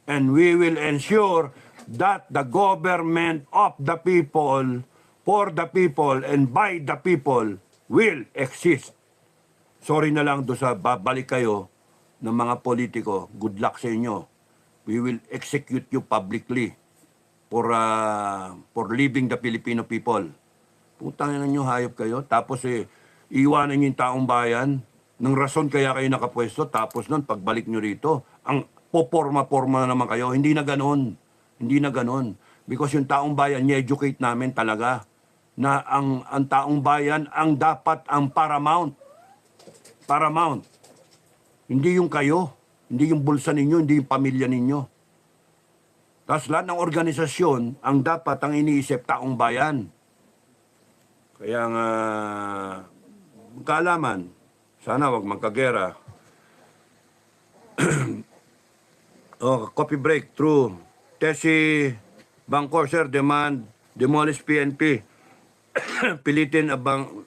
And we will ensure that the government of the people, for the people, and by the people will exist. Sorry na lang doon sa babalik kayo ng mga politiko. Good luck sa inyo. We will execute you publicly for leaving the Filipino people. Putang ina nyo, hayop kayo. Tapos iwanan nyo yung taong bayan. Ng rason kaya kayo nakapwesto. Tapos nun, pagbalik nyo rito, ang poporma-porma naman kayo. Hindi na ganon. Hindi na ganon. Because yung taong bayan, ni-educate namin talaga na ang taong bayan ang dapat ang paramount. Paramount. Hindi yung kayo, hindi yung bulsa ninyo, hindi yung pamilya ninyo. Tapos lahat ng organisasyon, ang dapat ang iniisip taong bayan. Kaya nga, kaalaman, sana wag magkagera. Coffee break, true. Tesi, Bangkor, sir, demand, demolish PNP. Pilitin abang,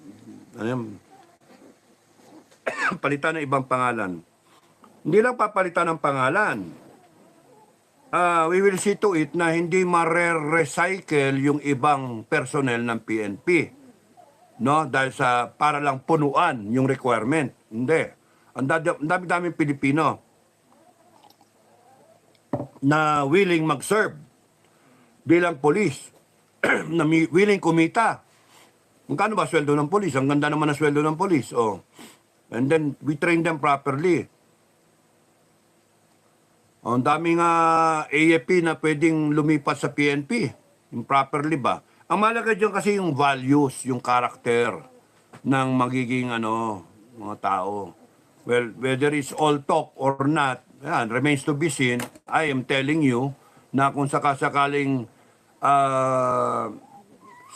palitan ng ibang pangalan. Hindi lang papalitan ng pangalan. We will see to it na hindi mare-recycle yung ibang personnel ng PNP. No? Dahil sa para lang punuan yung requirement. Hindi. Ang dami-daming Pilipino na willing mag-serve bilang polis, na willing kumita. Magkano ba sweldo ng polis? Ang ganda naman ng sweldo ng polis. Oh. And then, we train them properly. Ang daming AFP na pwedeng lumipat sa PNP. Improperly ba? Ang malaga dyan kasi yung values, yung character ng magiging mga tao. Well, whether it's all talk or not, yan, remains to be seen. I am telling you na kung sakasakaling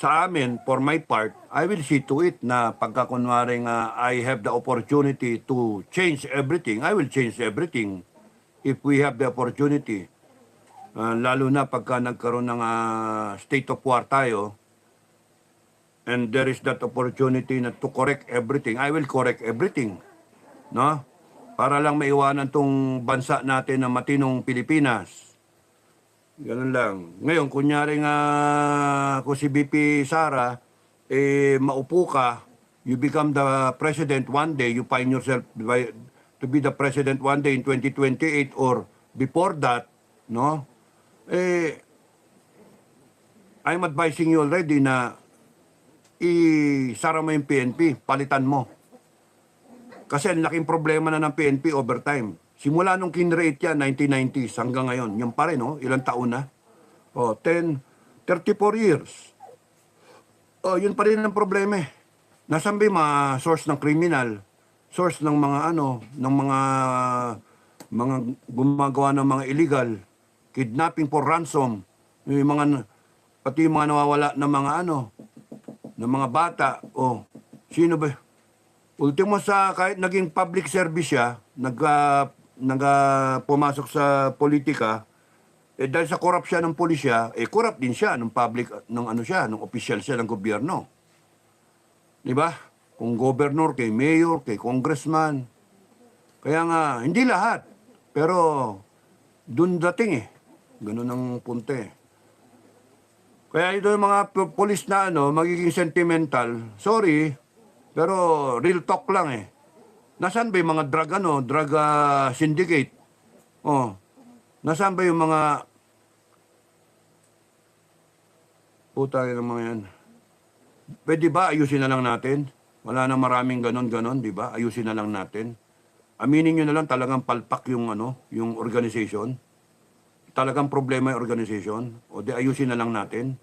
sa amin, for my part, I will see to it na pagka kunwaring I have the opportunity to change everything, I will change everything if we have the opportunity. Lalo na pagka nagkaroon ng state of war tayo, and there is that opportunity na to correct everything, I will correct everything. No? Para lang maiwanan tong bansa natin na matinong Pilipinas. Ganun lang. Ngayon, kunyari nga kung si BP Sara, maupo ka, you become the president one day, you find yourself to be the president one day in 2028 or before that, no? I'm advising you already na isara mo yung PNP, palitan mo. Kasi ang laking problema na ng PNP overtime. Simula nung kinrate yan, 1990s hanggang ngayon, yung pa rin, no? Ilang taon na? 34 years. Yun pa rin ang problema eh. Nasaan ba yung mga source ng criminal? Source ng mga ng mga gumagawa ng mga illegal, kidnapping for ransom, yung mga, pati yung mga nawawala ng mga ng mga bata. Sino ba? Ultimo sa kahit naging public service siya, pumasok sa politika, dahil sa corrupt siya ng pulisya, corrupt din siya ng public, ng ng official siya ng gobyerno. Di ba? Kung governor, kay mayor, kay congressman. Kaya nga, hindi lahat. Pero, dun dating Ganun ang punto Kaya ito yung mga polis na magiging sentimental. Sorry, pero real talk lang Nasaan ba yung mga drug syndicate? Nasaan ba yung mga puta ng mga yan? Pwede ba ayusin na lang natin? Wala na maraming ganon, di ba? Ayusin na lang natin. Aminin nyo na lang talagang palpak yung yung organization. Talagang problema yung organization. O di ayusin na lang natin.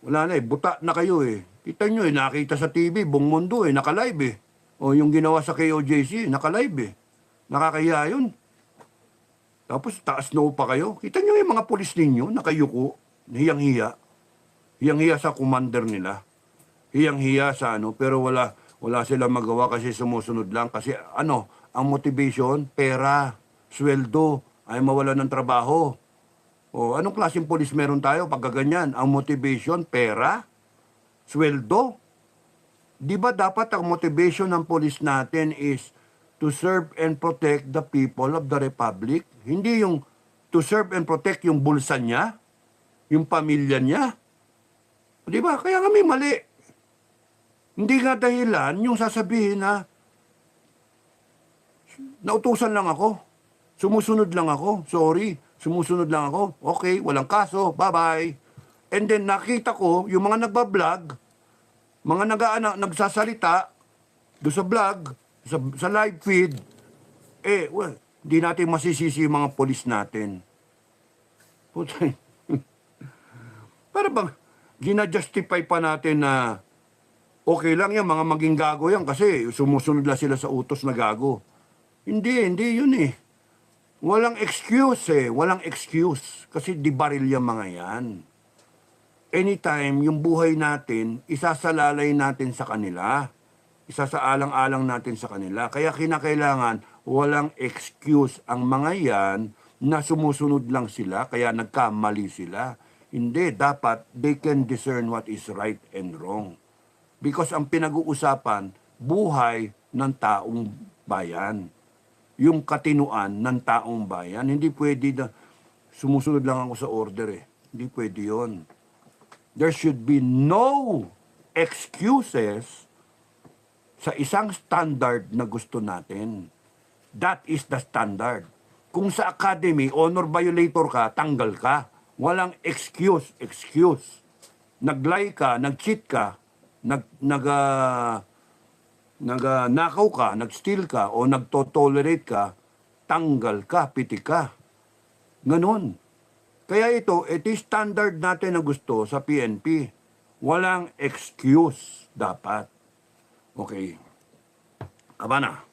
Wala na buta na kayo Kita nyo nakita sa TV, buong mundo naka-live O yung ginawa sa KOJC, naka-live Nakakahiya yun. Tapos taas noo pa kayo. Kita nyo yung mga pulis ninyo, nakayuko, hiyang-hiya. Hiyang-hiya sa commander nila. Hiyang-hiya sa pero wala silang magawa kasi sumusunod lang. Kasi ang motivation, pera, sweldo, ay mawalan ng trabaho. Anong klaseng pulis meron tayo pagka ganyan? Ang motivation, pera, sweldo. Di ba dapat ang motivation ng pulis natin is to serve and protect the people of the Republic? Hindi yung to serve and protect yung bulsa niya, yung pamilya niya. Di ba? Kaya nga may mali. Hindi nga dahilan yung sasabihin na nautusan lang ako, sumusunod lang ako, sorry, sumusunod lang ako, okay, walang kaso, bye-bye. And then nakita ko yung mga nagbablog, mga nagsasalita doon sa vlog, sa live feed, hindi natin masisisi yung mga polis natin. Para bang ginajustify pa natin na okay lang yan, mga maging gago yan kasi sumusunod lang sila sa utos na gago. Hindi yun eh. Walang excuse eh, walang excuse. Kasi di baril yung mga yan. Anytime, yung buhay natin, isasalalay natin sa kanila. Isasaalang-alang natin sa kanila. Kaya kinakailangan, walang excuse ang mga yan na sumusunod lang sila, kaya nagkamali sila. Hindi, dapat they can discern what is right and wrong. Because ang pinag-uusapan, buhay ng taong bayan. Yung katinuan ng taong bayan. Hindi pwede na sumusunod lang ako sa order eh. Hindi pwede yon. There should be no excuses sa isang standard na gusto natin. That is the standard. Kung sa academy, honor violator ka, tanggal ka. Walang excuse. Nag-lie ka, nag-cheat ka, nakaw ka, nag-steal ka, o nagto-tolerate ka, tanggal ka, pitik ka. Ganon. Kaya ito standard natin na gusto sa PNP. Walang excuse dapat. Okay. Abana.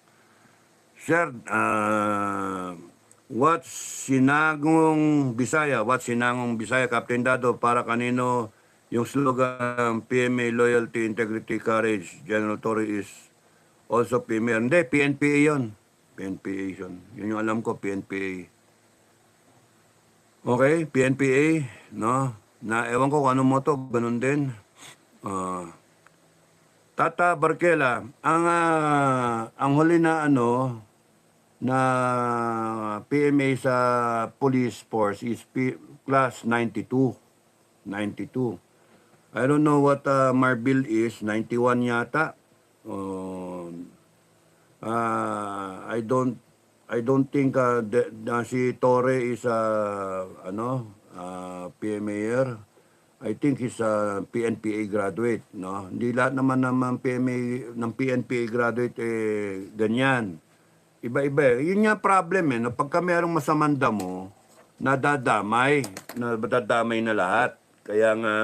Sir, what's Sinagong Bisaya, Captain Dado, para kanino yung slogan PMA Loyalty, Integrity, Courage, General Torre is also PMA. Hindi, PNPA yun. PNPA yun. Yun yung alam ko, PNPA. Okay, PNPA, no? Na ewan ko kung ano mo to, ganun din. Tata Barkela, ang huli na na PMA sa police force is class 92. I don't know what Marbil is, 91 yata. I don't think si Torre is PMAer. I think he's a PNPA graduate, no? Hindi lahat naman PMA ng PNPA graduate ganyan. Iba-iba. Yun nga problem no? Pagka merong masamang damo, nadadamay na lahat. Kaya nga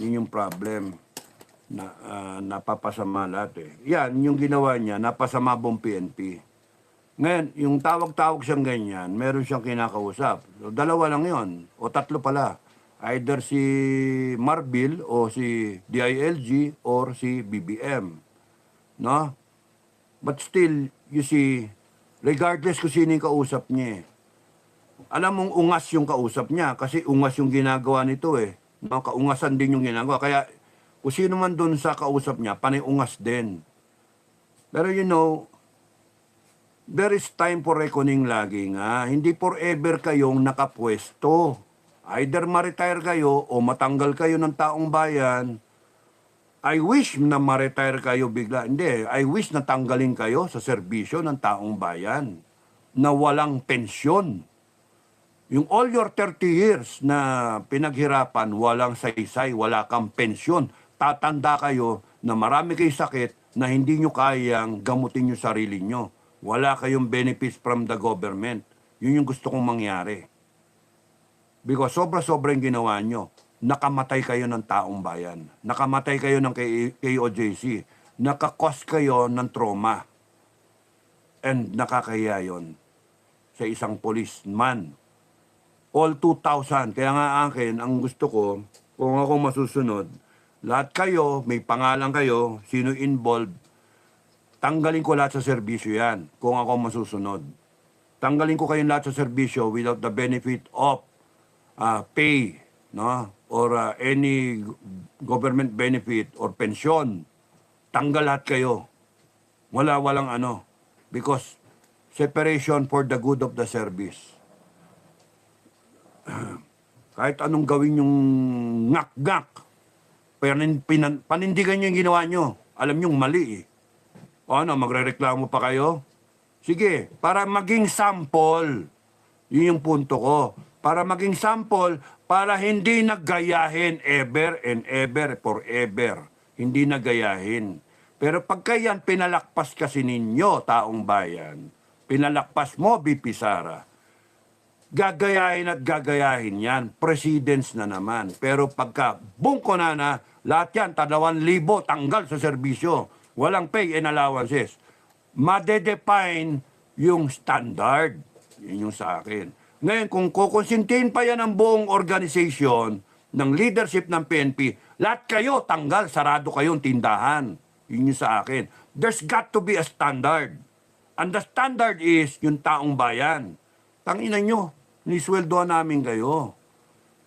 yun yung problem na napapasama lahat Yan, yung ginawa niya, napasama buong PNP. Ngayon, yung tawag-tawag siyang ganyan, meron siyang kinakausap. So, dalawa lang yon o tatlo pala. Either si Marbil o si DILG or si BBM. No? But still, you see, regardless kung sino yung kausap niya alam mong ungas yung kausap niya kasi ungas yung ginagawa nito No? Kaungasan din yung ginagawa. Kaya kung sino man doon sa kausap niya, panay ungas din. Pero you know, there is time for reckoning lagi nga. Hindi forever kayong nakapwesto. Either ma-retire kayo o matanggal kayo ng taong bayan. I wish na ma-retire kayo bigla. Hindi, I wish na tanggalin kayo sa serbisyo ng taong bayan na walang pensyon. Yung all your 30 years na pinaghirapan, walang saysay, wala kang pensyon. Tatanda kayo na marami kayong sakit na hindi nyo kayang gamutin yung sarili nyo. Wala kayong benefits from the government. Yun yung gusto kong mangyari. Because sobra-sobra yung ginawa nyo. Nakamatay kayo ng taong bayan. Nakamatay kayo ng KOJC. Nakakos kayo ng trauma. And nakakahiya yun sa isang policeman. All 2,000. Kaya nga akin, ang gusto ko, kung ako masusunod, lahat kayo, may pangalan kayo, sino involved, tanggalin ko lahat sa serbisyo yan kung ako masusunod. Tanggalin ko kayong lahat sa serbisyo without the benefit of pay, no? Or any government benefit or pension. Tanggal lahat kayo. Walang because separation for the good of the service. Kahit anong gawin yung ngak-ngak, panindigan nyo yung ginawa nyo. Alam nyo, mali magrereklamo pa kayo? Sige, para maging sample, yun yung punto ko. Para maging sample, para hindi naggayahin ever and ever, forever. Hindi naggayahin. Pero pagka yan, pinalakpas kasi ninyo, taong bayan, pinalakpas mo, BP Sara, gagayahin at gagayahin yan. Presidents na naman. Pero pagka bungko na Lahat yan, 2,000 tanggal sa serbisyo. Walang pay and allowances. Madedefine yung standard. Yun yung sa akin. Ngayon, kung kukonsintihin pa yan ang buong organization ng leadership ng PNP, lahat kayo tanggal, sarado kayong tindahan. Yun yung sa akin. There's got to be a standard. And the standard is yung taong bayan. Tanginan nyo, nisweldohan namin kayo.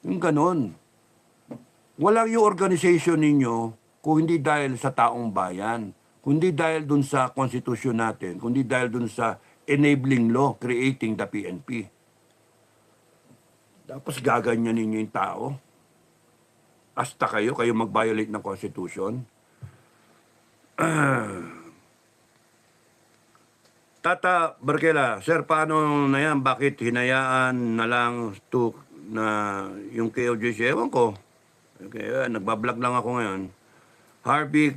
Yung ganun. Walang yung organization ninyo kung hindi dahil sa taong bayan, kundi dahil dun sa konstitusyon natin, kundi dahil dun sa enabling law creating the PNP. Tapos gaganyan ninyo yung tao. Hasta kayo mag-violate ng konstitusyon. Tata Barkela, sir, paano na yan? Bakit hinayaan na lang na yung KOJC? Ewan ko. Okay, nagbablog lang ako ngayon. Harvey,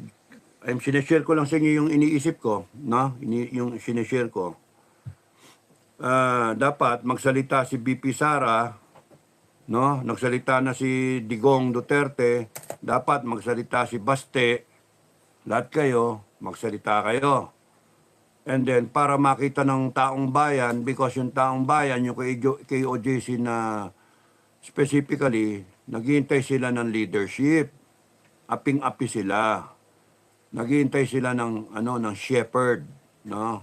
sinishare ko lang sa inyo yung iniisip ko, no? Yung sinishare ko. Dapat magsalita si BP Sara, no? Nagsalita na si Digong Duterte, dapat magsalita si Baste, lahat kayo, magsalita kayo. And then, para makita ng taong bayan, because yung taong bayan, yung KOJC na specifically, naghihintay sila ng leadership. Aping-api sila. Naghihintay sila ng shepherd, no?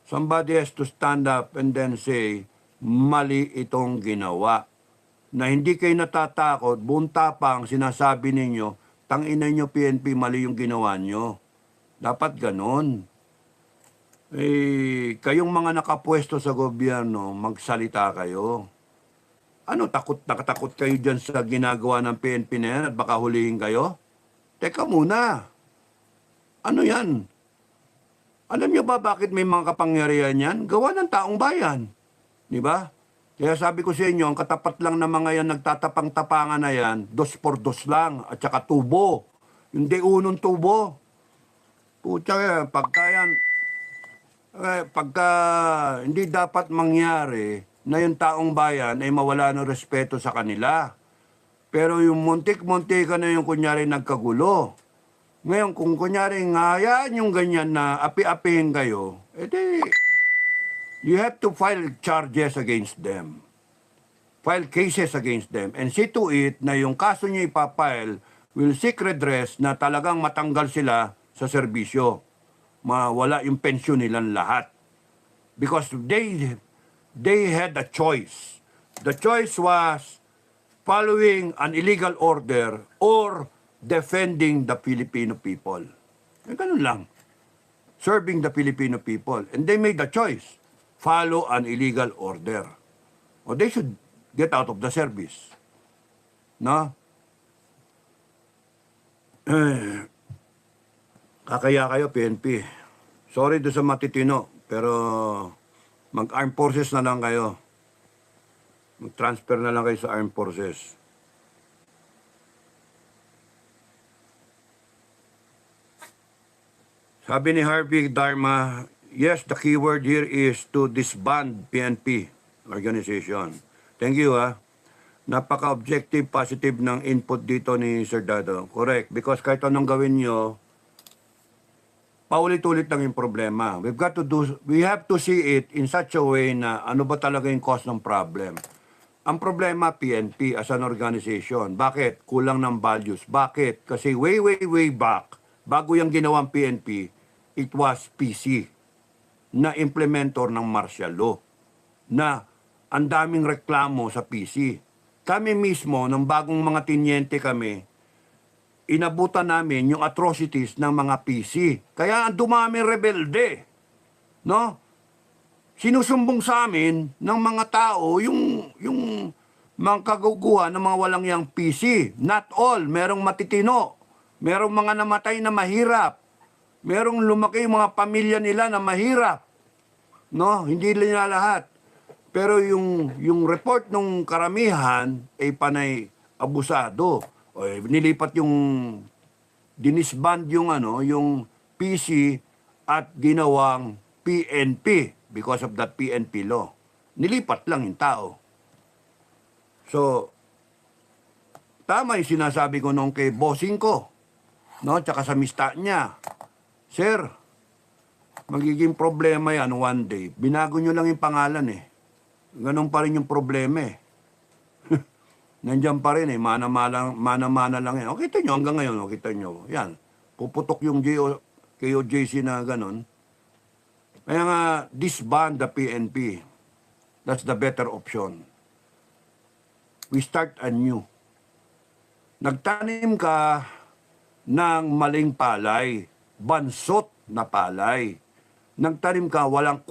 Somebody has to stand up and then say, mali itong ginawa. Na hindi kayo natatakot, buong tapang sinasabi ninyo, tangina nyo PNP, mali yung ginawa nyo. Dapat ganon. Kayong mga nakapwesto sa gobyerno, magsalita kayo. Ano, nakatakot kayo dyan sa ginagawa ng PNP na yan at baka hulihin kayo? Teka muna. Ano yan? Alam nyo ba bakit may mga kapangyarihan yan? Gawa ng taong bayan. Di ba? Kaya sabi ko sa inyo, ang katapat lang na mga yan, nagtatapang-tapangan na yan, 2x2 lang, at saka tubo. Hindi unong tubo. Pucha, pagka hindi dapat mangyari na yung taong bayan ay mawala ng respeto sa kanila. Pero yung muntik-muntika na yung kunyari nagkagulo. Ngayon, kung kunyari ngayaan yung ganyan na api-apihin kayo, edi, you have to file charges against them. File cases against them. And see to it na yung kaso nyo ipapile will seek redress na talagang matanggal sila sa serbisyo. Mawala yung pensyon nilang lahat. Because they had a choice. The choice was following an illegal order or defending the Filipino people. Ganun lang. Serving the Filipino people. And they made the choice. Follow an illegal order. Or they should get out of the service. No? Kakaya kayo, PNP. Sorry doon sa matitino, pero mag-armed forces na lang kayo. Mag-transfer na lang kayo sa armed forces. Sabi ni Harvey Dharma, yes, the keyword here is to disband PNP organization. Thank you, ha. Napaka-objective, positive ng input dito ni Sir Dado. Correct. Because kahit anong gawin nyo, paulit-ulit lang yung problema. We have to see it in such a way na ano ba talaga yung cause ng problem. Ang problema, PNP as an organization. Bakit? Kulang ng values. Bakit? Kasi way back, bago yung ginawang PNP, it was PC na implementor ng martial law na ang daming reklamo sa PC. Kami mismo, ng bagong mga tinyente kami, inabutan namin yung atrocities ng mga PC. Kaya ang dumami rebelde. No? Sinusumbong sa amin ng mga tao yung mga kaguguhan ng mga walang yang PC. Not all. Merong matitino. Merong mga namatay na mahirap. Merong lumaki yung mga pamilya nila na mahirap. No? Hindi nila lahat. Pero yung report ng karamihan ay panay abusado. O, nilipat yung dinisband yung PC at ginawang PNP because of that PNP law. Nilipat lang yung tao. So, tama yung sinasabi ko nung kay bossing ko. no? Tsaka sa mista niya. Sir, magiging problema yan one day. Binago nyo lang yung pangalan eh. Ganun pa rin yung problema eh. Nandiyan pa rin eh, mana-mana lang yan. O kita nyo hanggang ngayon, o kita nyo. Yan, puputok yung KOJC na ganun. Kaya nga, disband the PNP. That's the better option. We start anew. Nagtanim ka ng maling palay, bansot na palay. Nagtanim ka, walang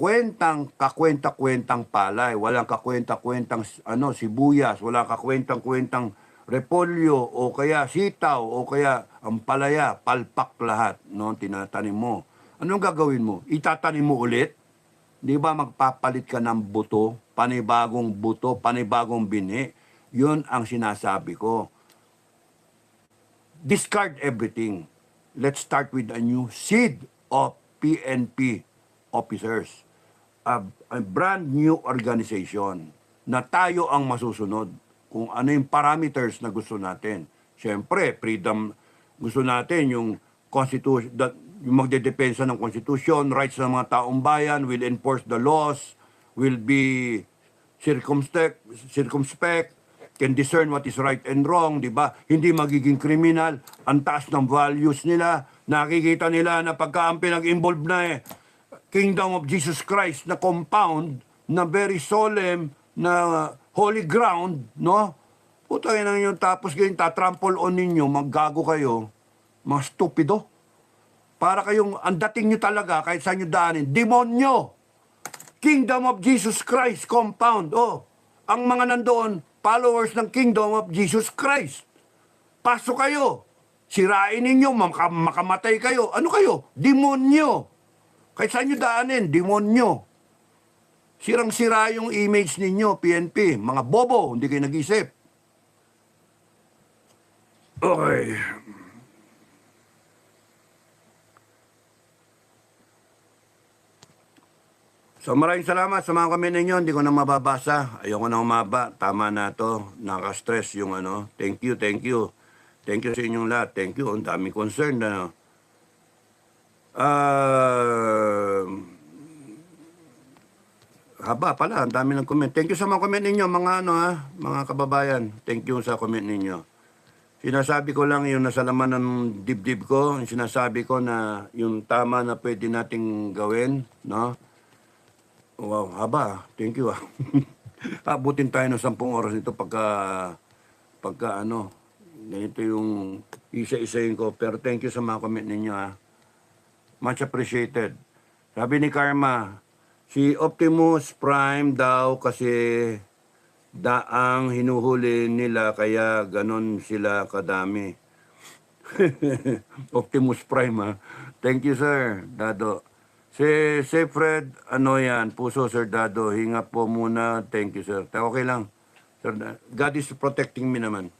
kakwenta-kwentang palay, walang kakwenta-kwentang sibuyas, walang kakwentang-kwentang repolyo, o kaya sitaw, o kaya ang palaya, palpak lahat, no, tinatanim mo. Anong gagawin mo? Itatanim mo ulit? Di ba magpapalit ka ng buto, panibagong binhi? Yun ang sinasabi ko. Discard everything. Let's start with a new seed of PNP officers. A brand new organization na tayo ang masusunod kung ano yung parameters na gusto natin. Siyempre, freedom, gusto natin yung constitution, yung magdedepensa ng constitution, rights ng mga taong bayan, will enforce the laws, will be circumspect, can discern what is right and wrong, di ba? Hindi magiging kriminal, ang taas ng values nila, nakikita nila na pagka ang pinag-involve na Kingdom of Jesus Christ na compound, na very solemn, na holy ground, no? Putangin na yun, tapos ganyan, tatrample on ninyo, maggago kayo, mga stupido. Para kayong, ang dating nyo talaga, kahit saan nyo daanin, demonyo! Kingdom of Jesus Christ compound, ang mga nandoon, followers ng Kingdom of Jesus Christ. Pasok kayo. Sirain ninyo, makamatay kayo. Ano kayo? Demonyo. Kahit saan nyo daanin, demonyo. Sirang-sira yung image ninyo, PNP. Mga bobo, hindi kayo nag-isip. Okay. So maraming salamat sa mga comment ninyo. Hindi ko na mababasa. Ayoko na umaba. Tama na to. Naka-stress yung ano. Thank you, thank you. Thank you sa inyong lahat. Thank you. Ang daming concern na. Haba pala. Ang dami ng comment. Thank you sa mga comment ninyo, mga kababayan. Thank you sa comment ninyo. Sinasabi ko lang yung nasa laman ng dibdib ko. Yung sinasabi ko na yung tama na pwede nating gawin, no? Wow, haba. Thank you. Abutin tayo ng 10 oras nito pagka ganito yung isa-isayin ko. Pero thank you sa mga comment ninyo, Much appreciated. Sabi ni Karma, si Optimus Prime daw kasi daang hinuhuli nila kaya ganon sila kadami. Optimus Prime, Thank you, sir, Dado. Si Fred, ano yan, puso, Sir Dado, hinga po muna, thank you, sir. Okay lang, sir, God is protecting me naman.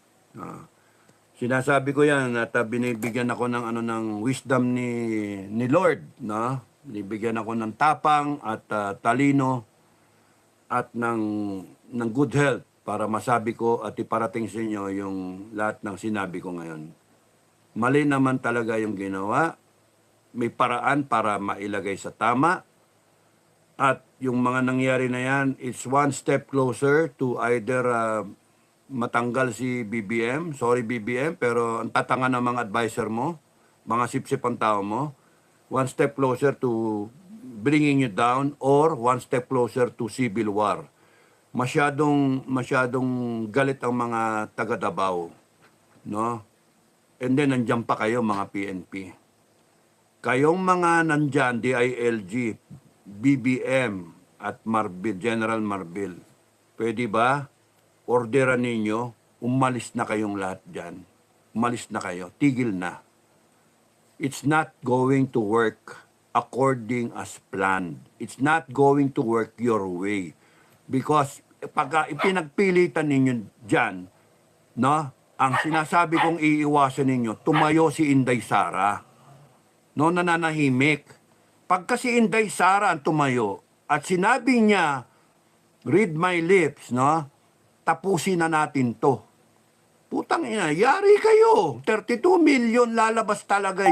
Sinasabi ko yan at binibigyan ako ng wisdom ni Lord, no? Binibigyan ako ng tapang at talino at ng good health para masabi ko at iparating sa inyo yung lahat ng sinabi ko ngayon. Mali naman talaga yung ginawa. May paraan para mailagay sa tama. At yung mga nangyari na yan, it's one step closer to either matanggal si BBM. Sorry BBM, pero ang tatanga ng mga advisor mo, mga sip-sip ang tao mo, one step closer to bringing you down or one step closer to civil war. Masyadong galit ang mga taga Davao, no? And then nandiyan pa kayo mga PNP. Kayong mga nandyan, DILG, BBM at Marbil, General Marbil, pwede ba orderan ninyo, umalis na kayong lahat dyan. Umalis na kayo, tigil na. It's not going to work according as planned. It's not going to work your way. Because pag ipinagpilitan ninyo dyan, no, ang sinasabi kong iiwasan ninyo, tumayo si Inday Sara. No, nananahimik. Pagka si Inday Sara ang tumayo at sinabi niya, read my lips, no? Tapusin na natin to. Putang ina, yari kayo. 32 million lalabas talaga.